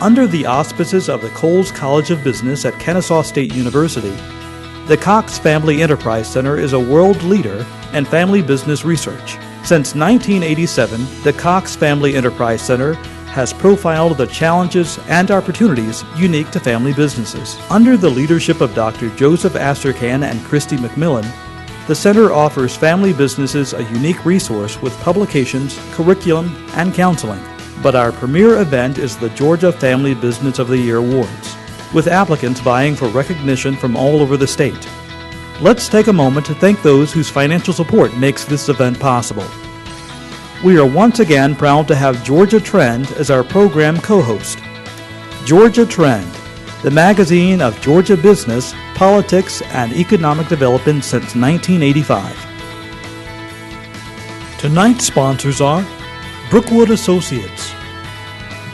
Under the auspices of the Coles College of Business at Kennesaw State University, the Cox Family Enterprise Center is a world leader in family business research. Since 1987, the Cox Family Enterprise Center has profiled the challenges and opportunities unique to family businesses. Under the leadership of Dr. Joseph Astercan and Christy McMillan, the center offers family businesses a unique resource with publications, curriculum, and counseling. But our premier event is the Georgia Family Business of the Year Awards, with applicants vying for recognition from all over the state. Let's take a moment to thank those whose financial support makes this event possible. We are once again proud to have Georgia Trend as our program co-host. Georgia Trend, the magazine of Georgia business, politics, and economic development since 1985. Tonight's sponsors are Brookwood Associates,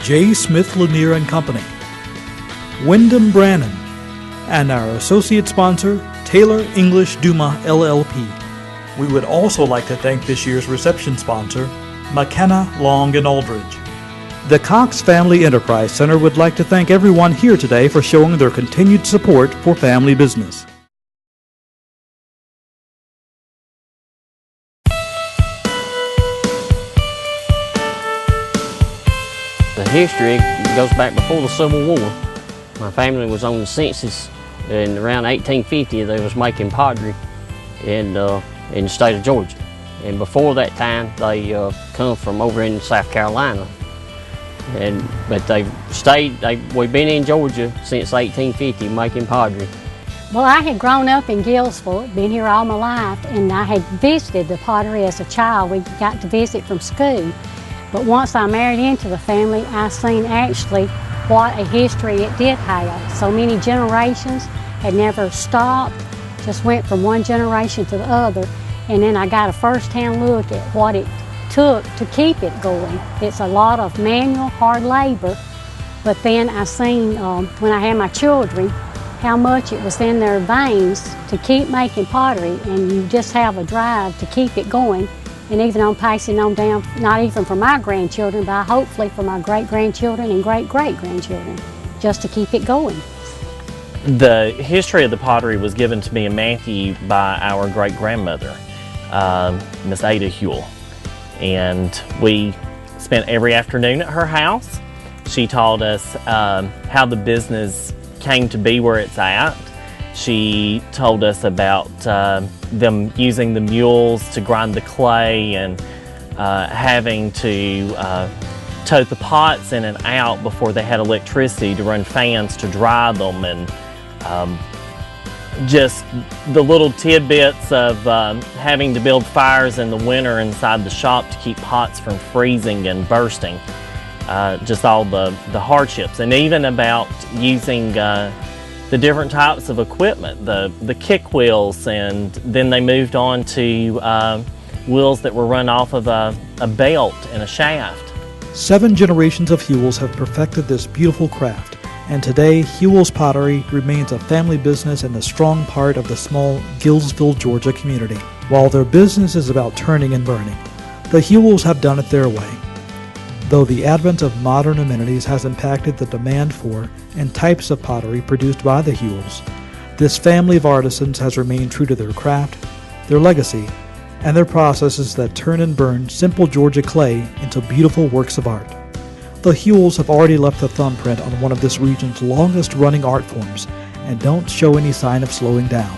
J. Smith Lanier and Company, WINDHAM BRANNON, and our associate sponsor, Taylor English Duma LLP. We would also like to thank this year's reception sponsor, McKenna, Long & Aldridge. The Cox Family Enterprise Center would like to thank everyone here today for showing their continued support for family business. The history goes back before the Civil War. My family was on the census, and around 1850 they was making pottery in the state of Georgia. And before that time they come from over in South Carolina. But we've been in Georgia since 1850 making pottery. Well, I had grown up in Gillsville, been here all my life, and I had visited the pottery as a child. We got to visit from school. But once I married into the family, I seen actually what a history it did have. So many generations had never stopped, just went from one generation to the other. And then I got a first-hand look at what it took to keep it going. It's a lot of manual, hard labor, but then I seen when I had my children how much it was in their veins to keep making pottery, and you just have a drive to keep it going. And even on passing on down, not even for my grandchildren, but hopefully for my great-grandchildren and great-great-grandchildren, just to keep it going. The history of the pottery was given to me in Matthew by our great-grandmother, Miss Ada Huell. And we spent every afternoon at her house. She taught us how the business came to be where it's at. She told us about them using the mules to grind the clay and having to tote the pots in and out before they had electricity to run fans to dry them, and just the little tidbits of having to build fires in the winter inside the shop to keep pots from freezing and bursting. Just all the hardships, and even about using the different types of equipment, the kick wheels, and then they moved on to wheels that were run off of a belt and a shaft. 7 generations of Huells have perfected this beautiful craft, and today Huell's Pottery remains a family business and a strong part of the small Gillsville, Georgia community. While their business is about turning and burning, the Huells have done it their way. Though the advent of modern amenities has impacted the demand for and types of pottery produced by the Huells, this family of artisans has remained true to their craft, their legacy, and their processes that turn and burn simple Georgia clay into beautiful works of art. The Huells have already left a thumbprint on one of this region's longest-running art forms and don't show any sign of slowing down.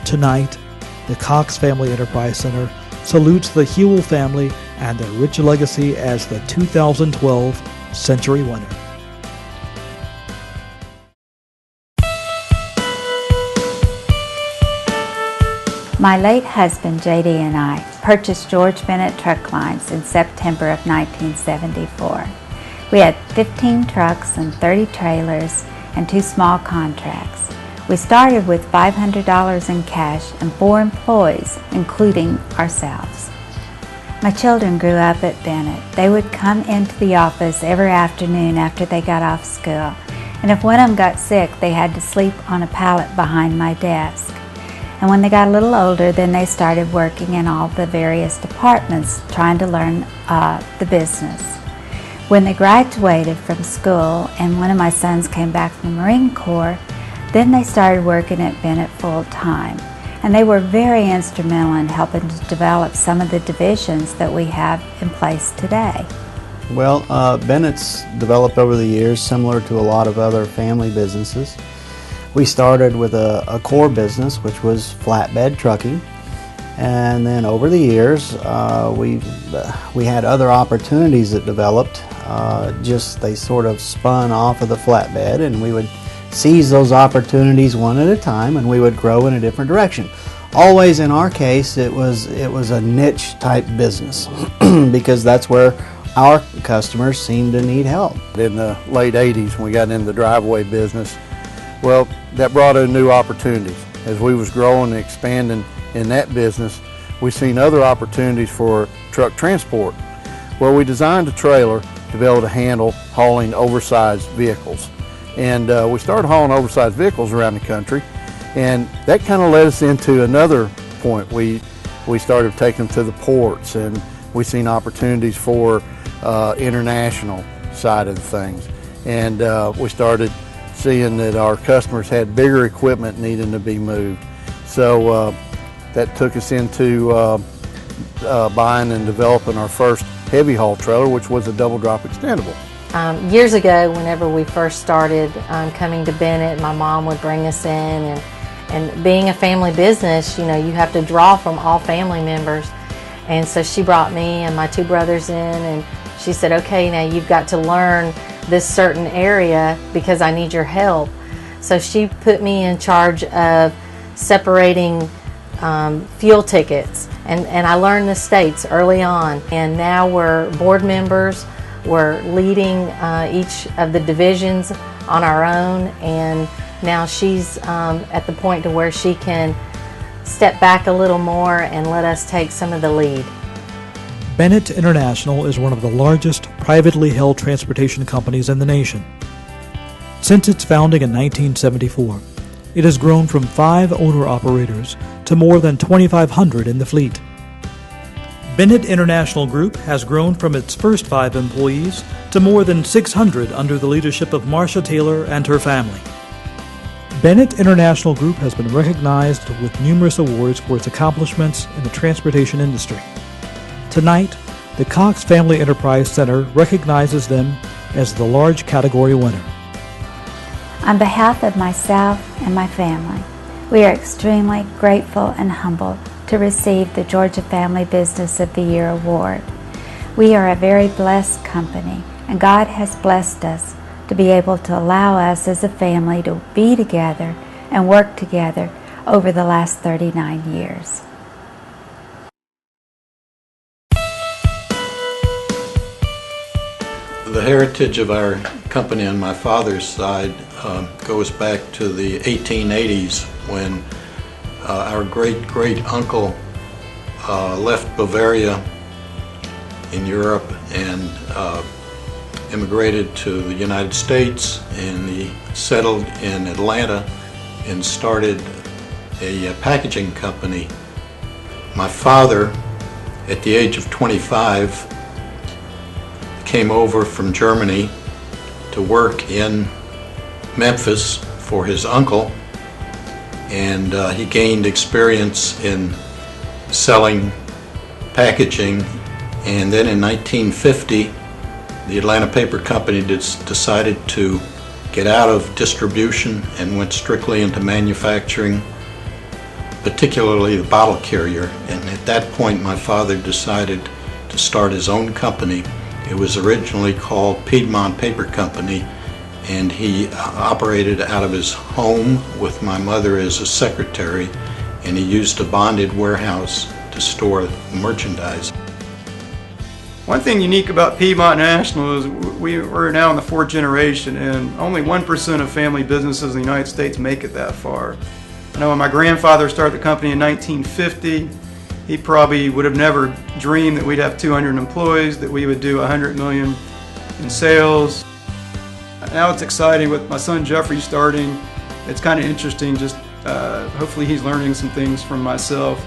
Tonight, the Cox Family Enterprise Center salutes the Huell family and their rich legacy as the 2012 Century winner. My late husband, J.D., and I purchased George Bennett Truck Lines in September of 1974. We had 15 trucks and 30 trailers and 2 small contracts. We started with $500 in cash and 4 employees, including ourselves. My children grew up at Bennett. They would come into the office every afternoon after they got off school, and if one of them got sick, they had to sleep on a pallet behind my desk. And when they got a little older, then they started working in all the various departments, trying to learn the business. When they graduated from school and one of my sons came back from the Marine Corps, then they started working at Bennett full time. And they were very instrumental in helping to develop some of the divisions that we have in place today. Well, Bennett's developed over the years similar to a lot of other family businesses. We started with a core business, which was flatbed trucking. And then over the years, we had other opportunities that developed. They sort of spun off of the flatbed, and we would seize those opportunities one at a time, and we would grow in a different direction. Always in our case, it was a niche type business because that's where our customers seemed to need help. In the late 80s, when we got into the driveway business, well, that brought in new opportunities. As we was growing and expanding in that business, we seen other opportunities for truck transport. Well, we designed a trailer to be able to handle hauling oversized vehicles. And we started hauling oversized vehicles around the country, and that kind of led us into another point. We started taking them to the ports, and we seen opportunities for international side of things. And we started seeing that our customers had bigger equipment needing to be moved. So that took us into buying and developing our first heavy haul trailer, which was a double drop extendable. Years ago, whenever we first started coming to Bennett, my mom would bring us in, and being a family business, you know, you have to draw from all family members. And so she brought me and my two brothers in, and she said, okay, now you've got to learn this certain area because I need your help. So she put me in charge of separating fuel tickets, and I learned the states early on. And now we're board members. We're leading each of the divisions on our own, and now she's at the point to where she can step back a little more and let us take some of the lead. Bennett International is one of the largest privately held transportation companies in the nation. Since its founding in 1974, it has grown from 5 owner-operators to more than 2,500 in the fleet. Bennett International Group has grown from its first 5 employees to more than 600 under the leadership of Marcia Taylor and her family. Bennett International Group has been recognized with numerous awards for its accomplishments in the transportation industry. Tonight, the Cox Family Enterprise Center recognizes them as the large category winner. On behalf of myself and my family, we are extremely grateful and humbled to receive the Georgia Family Business of the Year award. We are a very blessed company, and God has blessed us to be able to allow us as a family to be together and work together over the last 39 years. The heritage of our company on my father's side goes back to the 1880s when our great-great-uncle left Bavaria in Europe and immigrated to the United States, and he settled in Atlanta and started a packaging company. My father, at the age of 25, came over from Germany to work in Memphis for his uncle, and he gained experience in selling packaging. And then in 1950, the Atlanta Paper Company decided to get out of distribution and went strictly into manufacturing, particularly the bottle carrier. And at that point, my father decided to start his own company. It was originally called Piedmont Paper Company, and he operated out of his home with my mother as a secretary, and he used a bonded warehouse to store merchandise. One thing unique about Piedmont National is we're now in the 4th generation, and only 1% of family businesses in the United States make it that far. I know when my grandfather started the company in 1950, he probably would have never dreamed that we'd have 200 employees, that we would do 100 million in sales. Now it's exciting with my son Jeffrey starting. It's kind of interesting, just hopefully he's learning some things from myself.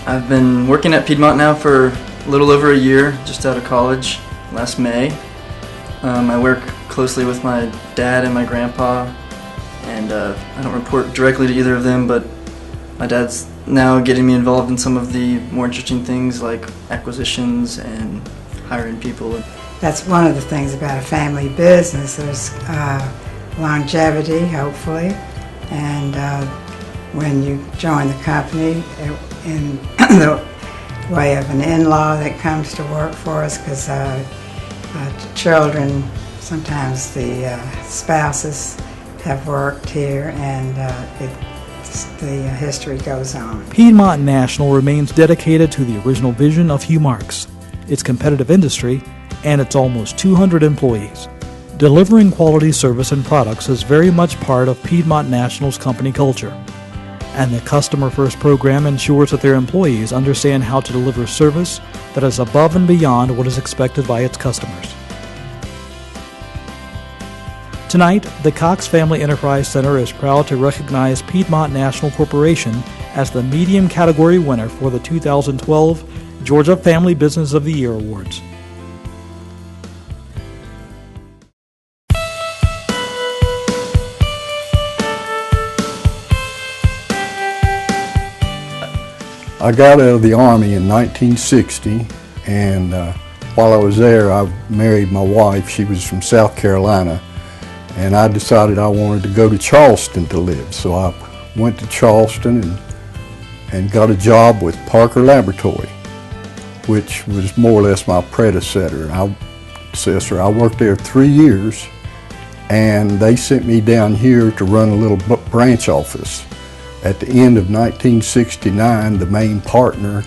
I've been working at Piedmont now for a little over a year, just out of college last May. I work closely with my dad and my grandpa, and I don't report directly to either of them, but my dad's now getting me involved in some of the more interesting things like acquisitions and hiring people. That's one of the things about a family business. There's longevity, hopefully, and when you join the company in the way of an in-law that comes to work for us, because children, sometimes the spouses have worked here, and the history goes on. Piedmont National remains dedicated to the original vision of Hugh Marks, its competitive industry, and its almost 200 employees. Delivering quality service and products is very much part of Piedmont National's company culture, and the Customer First program ensures that their employees understand how to deliver service that is above and beyond what is expected by its customers. Tonight, the Cox Family Enterprise Center is proud to recognize Piedmont National Corporation as the medium category winner for the 2012 Georgia Family Business of the Year Awards. I got out of the Army in 1960, and while I was there, I married my wife. She was from South Carolina, and I decided I wanted to go to Charleston to live. So I went to Charleston and got a job with Parker Laboratory, which was more or less my predecessor. I worked there 3 years, and they sent me down here to run a little branch office. At the end of 1969, the main partner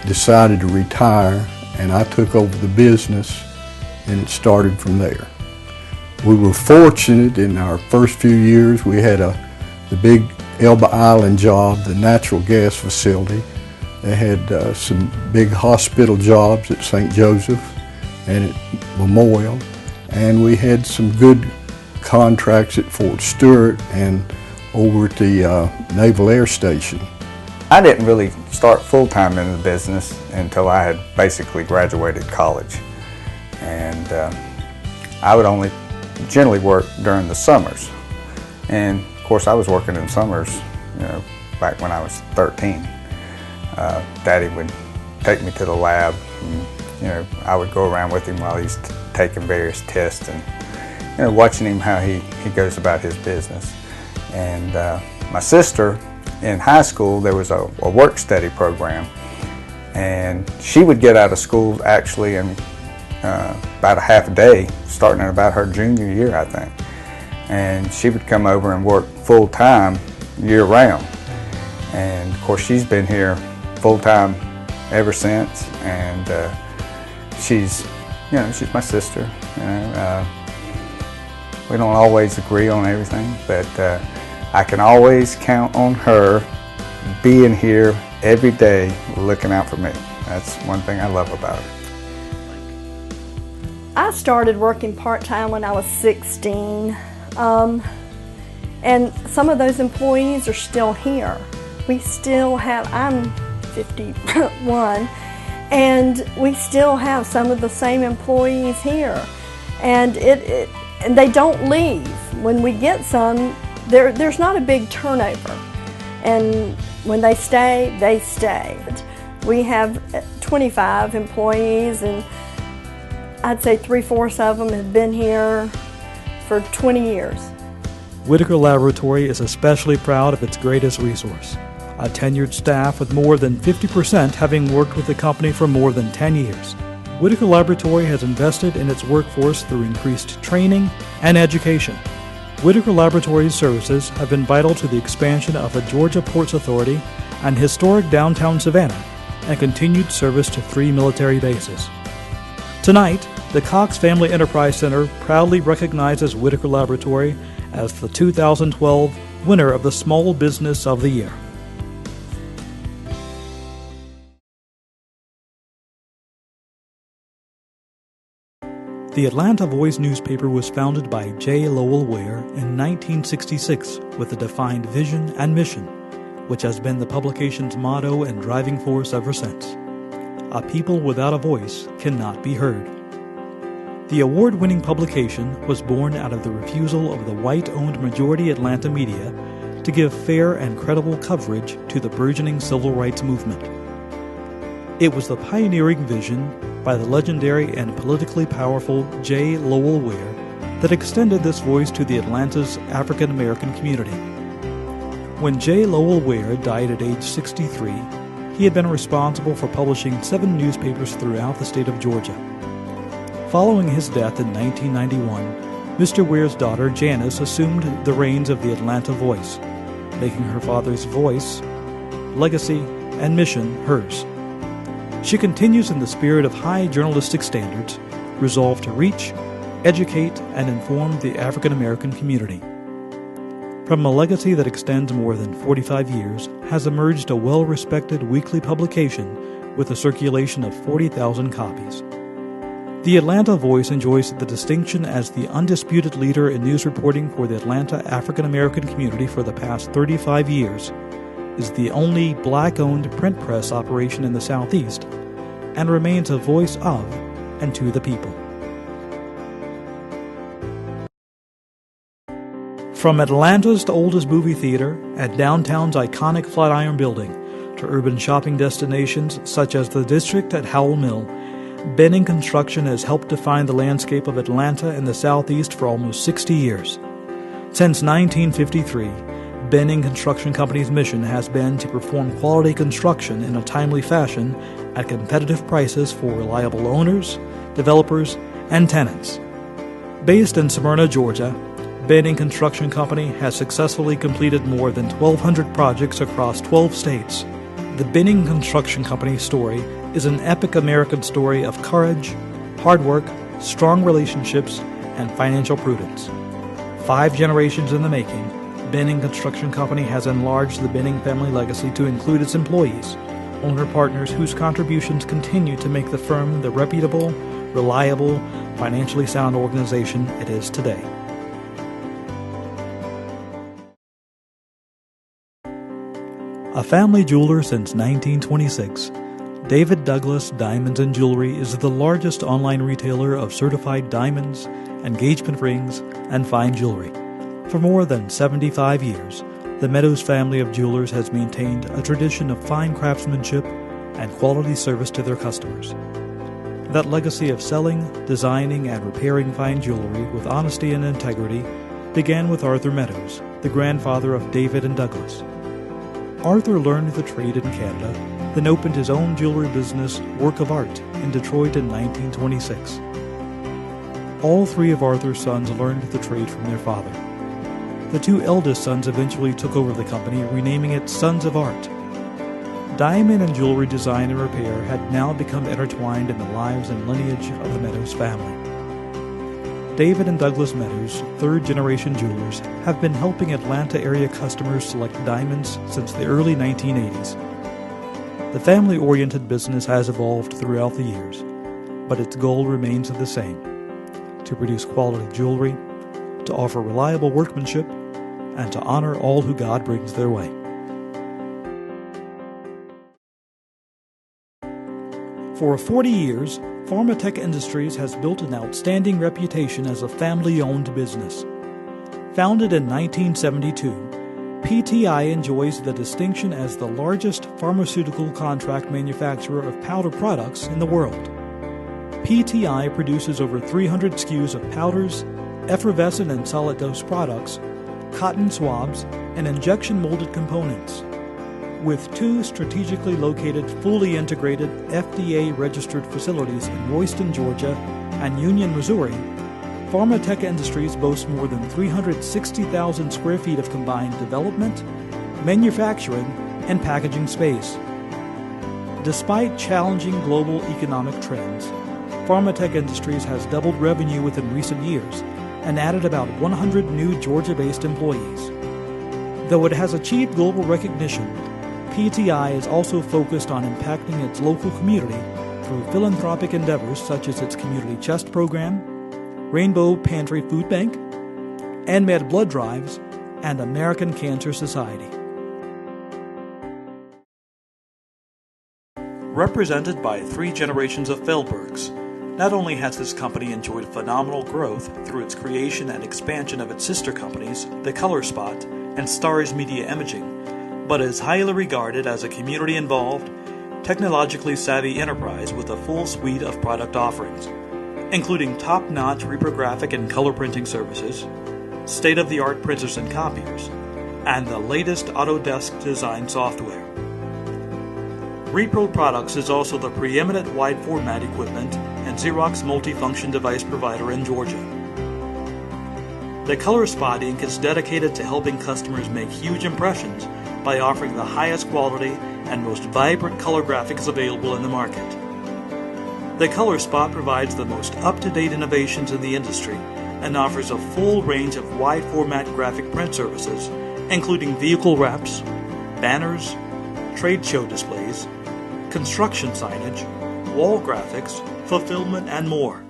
decided to retire, and I took over the business, and it started from there. We were fortunate in our first few years. We had the big Elba Island job, the natural gas facility. They had some big hospital jobs at St. Joseph and at Memorial, and we had some good contracts at Fort Stewart and over at the Naval Air Station. I didn't really start full-time in the business until I had basically graduated college, and I would only generally work during the summers. And of course I was working in summers, back when I was 13. Daddy would take me to the lab, and, I would go around with him while he's taking various tests and watching him how he goes about his business. And my sister, in high school, there was a work study program, and she would get out of school actually in about a half a day, starting in about her junior year, I think. And she would come over and work full-time year-round. And of course she's been here full-time ever since, and she's my sister. We don't always agree on everything, but I can always count on her being here every day looking out for me. That's one thing I love about her. I started working part-time when I was 16, and some of those employees are still here. We still have, I'm 51, and we still have some of the same employees here, and and they don't leave. When we get some, there's not a big turnover, and when they stay, they stay. We have 25 employees, and I'd say 3/4 of them have been here for 20 years. Whitaker Laboratory is especially proud of its greatest resource, a tenured staff with more than 50% having worked with the company for more than 10 years. Whitaker Laboratory has invested in its workforce through increased training and education. Whitaker Laboratory's services have been vital to the expansion of the Georgia Ports Authority and historic downtown Savannah, and continued service to 3 military bases. Tonight, the Cox Family Enterprise Center proudly recognizes Whitaker Laboratory as the 2012 winner of the Small Business of the Year. The Atlanta Voice newspaper was founded by J. Lowell Ware in 1966 with a defined vision and mission, which has been the publication's motto and driving force ever since. A people without a voice cannot be heard. The award-winning publication was born out of the refusal of the white-owned majority Atlanta media to give fair and credible coverage to the burgeoning civil rights movement. It was the pioneering vision by the legendary and politically powerful J. Lowell Ware that extended this voice to the Atlanta's African American community. When J. Lowell Ware died at age 63, he had been responsible for publishing 7 newspapers throughout the state of Georgia. Following his death in 1991, Mr. Ware's daughter Janice assumed the reins of the Atlanta Voice, making her father's voice, legacy, and mission hers. She continues in the spirit of high journalistic standards, resolved to reach, educate, and inform the African American community. From a legacy that extends more than 45 years has emerged a well-respected weekly publication with a circulation of 40,000 copies. The Atlanta Voice enjoys the distinction as the undisputed leader in news reporting for the Atlanta African American community for the past 35 years, is the only black-owned print press operation in the Southeast, and remains a voice of and to the people. From Atlanta's oldest movie theater and downtown's iconic Flatiron Building to urban shopping destinations such as the District at Howell Mill, Benning Construction has helped define the landscape of Atlanta and the Southeast for almost 60 years. Since 1953, Benning Construction Company's mission has been to perform quality construction in a timely fashion at competitive prices for reliable owners, developers, and tenants. Based in Smyrna, Georgia, Benning Construction Company has successfully completed more than 1,200 projects across 12 states. The Benning Construction Company story is an epic American story of courage, hard work, strong relationships, and financial prudence. 5 generations in the making, Benning Construction Company has enlarged the Benning family legacy to include its employees, owner-partners whose contributions continue to make the firm the reputable, reliable, financially sound organization it is today. A family jeweler since 1926, David Douglas Diamonds and Jewelry is the largest online retailer of certified diamonds, engagement rings, and fine jewelry. For more than 75 years, the Meadows family of jewelers has maintained a tradition of fine craftsmanship and quality service to their customers. That legacy of selling, designing, and repairing fine jewelry with honesty and integrity began with Arthur Meadows, the grandfather of David and Douglas. Arthur learned the trade in Canada, then opened his own jewelry business, Work of Art, in Detroit in 1926. All 3 of Arthur's sons learned the trade from their father. The 2 eldest sons eventually took over the company, renaming it Sons of Art. Diamond and jewelry design and repair had now become intertwined in the lives and lineage of the Meadows family. David and Douglas Meadows, 3rd-generation jewelers, have been helping Atlanta area customers select diamonds since the early 1980s. The family-oriented business has evolved throughout the years, but its goal remains the same: to produce quality jewelry, to offer reliable workmanship, and to honor all who God brings their way. For 40 years, Pharmatech Industries has built an outstanding reputation as a family-owned business. Founded in 1972, PTI enjoys the distinction as the largest pharmaceutical contract manufacturer of powder products in the world. PTI produces over 300 SKUs of powders, effervescent and solid dose products, cotton swabs, and injection molded components. With 2 strategically located, fully integrated, FDA-registered facilities in Royston, Georgia, and Union, Missouri, Pharmatech Industries boasts more than 360,000 square feet of combined development, manufacturing, and packaging space. Despite challenging global economic trends, Pharmatech Industries has doubled revenue within recent years and added about 100 new Georgia-based employees. Though it has achieved global recognition, PTI is also focused on impacting its local community through philanthropic endeavors such as its Community Chest Program, Rainbow Pantry Food Bank, AnMed Blood Drives, and American Cancer Society. Represented by 3 generations of Feldbergs, Not only has this company enjoyed phenomenal growth through its creation and expansion of its sister companies, The Color Spot and Stars Media Imaging, but is highly regarded as a community-involved, technologically savvy enterprise with a full suite of product offerings, including top-notch reprographic and color printing services, state-of-the-art printers and copiers, and the latest Autodesk design software. Repro Products is also the preeminent wide format equipment and Xerox multifunction device provider in Georgia. The Color Spot Inc. is dedicated to helping customers make huge impressions by offering the highest quality and most vibrant color graphics available in the market. The Color Spot provides the most up-to-date innovations in the industry and offers a full range of wide format graphic print services, including vehicle wraps, banners, trade show displays, construction signage, wall graphics, fulfillment, and more.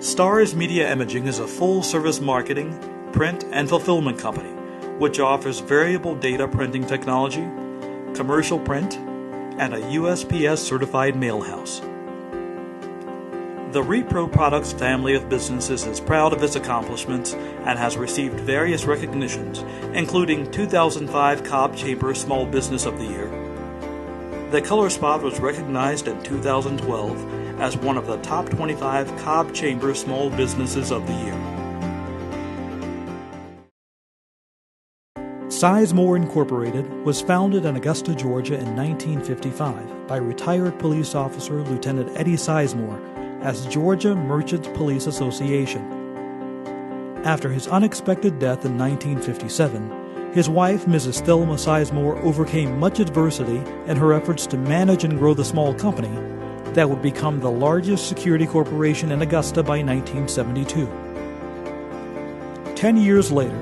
Stars Media Imaging is a full-service marketing, print, and fulfillment company which offers variable data printing technology, commercial print, and a USPS certified mail house. The Repro Products family of businesses is proud of its accomplishments and has received various recognitions, including 2005 Cobb Chamber Small Business of the Year. The Color Spot was recognized in 2012 as one of the top 25 Cobb Chamber Small Businesses of the Year. Sizemore Incorporated was founded in Augusta, Georgia in 1955 by retired police officer Lieutenant Eddie Sizemore as Georgia Merchants Police Association. After his unexpected death in 1957, his wife, Mrs. Thelma Sizemore, overcame much adversity in her efforts to manage and grow the small company that would become the largest security corporation in Augusta by 1972. 10 years later,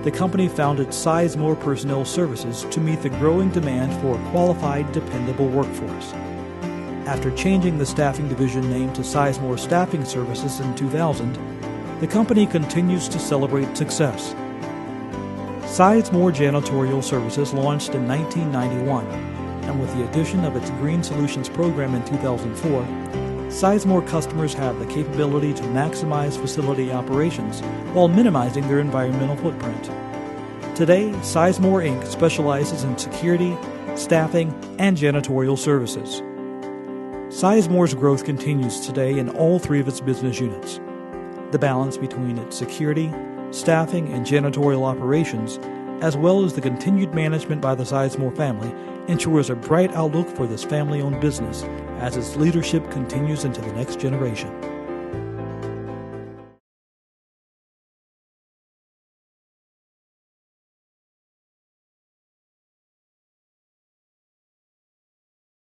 the company founded Sizemore Personnel Services to meet the growing demand for a qualified, dependable workforce. After changing the staffing division name to Sizemore Staffing Services in 2000, the company continues to celebrate success. Sizemore Janitorial Services launched in 1991, and with the addition of its Green Solutions program in 2004, Sizemore customers have the capability to maximize facility operations while minimizing their environmental footprint. Today, Sizemore Inc. specializes in security, staffing, and janitorial services. Sizemore's growth continues today in all three of its business units. The balance between its security, staffing, and janitorial operations, as well as the continued management by the Sizemore family, ensures a bright outlook for this family-owned business as its leadership continues into the next generation.